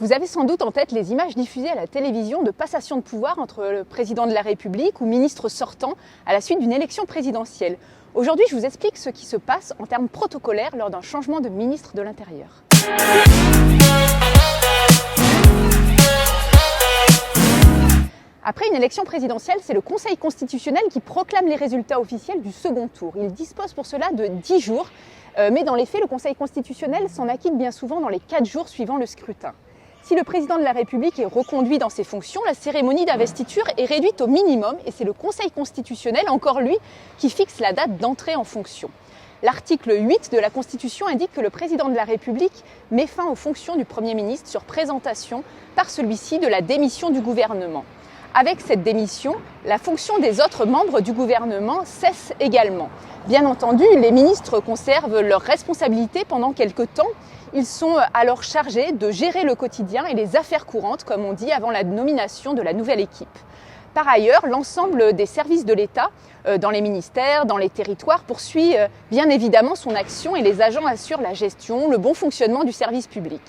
Vous avez sans doute en tête les images diffusées à la télévision de passation de pouvoir entre le président de la République ou ministre sortant à la suite d'une élection présidentielle. Aujourd'hui, je vous explique ce qui se passe en termes protocolaires lors d'un changement de ministre de l'Intérieur. Après une élection présidentielle, c'est le Conseil constitutionnel qui proclame les résultats officiels du second tour. Il dispose pour cela de 10 jours, mais dans les faits, le Conseil constitutionnel s'en acquitte bien souvent dans les 4 jours suivant le scrutin. Si le président de la République est reconduit dans ses fonctions, la cérémonie d'investiture est réduite au minimum et c'est le Conseil constitutionnel, encore lui, qui fixe la date d'entrée en fonction. L'article 8 de la Constitution indique que le président de la République met fin aux fonctions du Premier ministre sur présentation par celui-ci de la démission du gouvernement. Avec cette démission, la fonction des autres membres du gouvernement cesse également. Bien entendu, les ministres conservent leurs responsabilités pendant quelque temps. Ils sont alors chargés de gérer le quotidien et les affaires courantes, comme on dit, avant la nomination de la nouvelle équipe. Par ailleurs, l'ensemble des services de l'État, dans les ministères, dans les territoires, poursuit bien évidemment son action et les agents assurent la gestion, le bon fonctionnement du service public.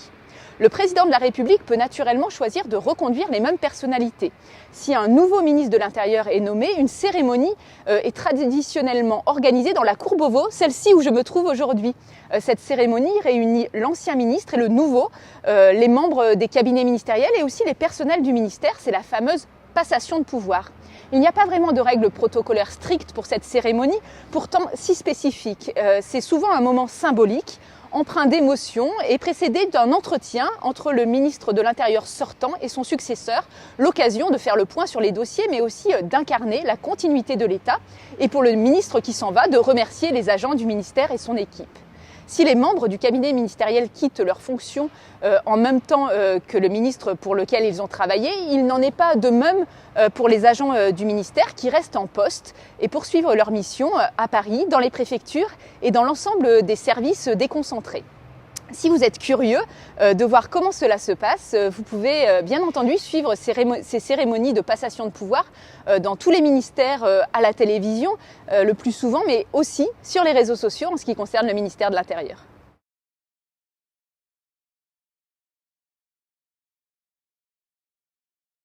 Le président de la République peut naturellement choisir de reconduire les mêmes personnalités. Si un nouveau ministre de l'Intérieur est nommé, une cérémonie est traditionnellement organisée dans la cour Beauvau, celle-ci où je me trouve aujourd'hui. Cette cérémonie réunit l'ancien ministre et le nouveau, les membres des cabinets ministériels et aussi les personnels du ministère. C'est la fameuse passation de pouvoir. Il n'y a pas vraiment de règles protocolaires strictes pour cette cérémonie, pourtant si spécifique. C'est souvent un moment symbolique, empreint d'émotion et précédé d'un entretien entre le ministre de l'Intérieur sortant et son successeur, l'occasion de faire le point sur les dossiers, mais aussi d'incarner la continuité de l'État et pour le ministre qui s'en va, de remercier les agents du ministère et son équipe. Si les membres du cabinet ministériel quittent leurs fonctions en même temps que le ministre pour lequel ils ont travaillé, il n'en est pas de même pour les agents du ministère qui restent en poste et poursuivent leur mission à Paris, dans les préfectures et dans l'ensemble des services déconcentrés. Si vous êtes curieux de voir comment cela se passe, vous pouvez bien entendu suivre ces cérémonies de passation de pouvoir dans tous les ministères à la télévision le plus souvent, mais aussi sur les réseaux sociaux en ce qui concerne le ministère de l'Intérieur.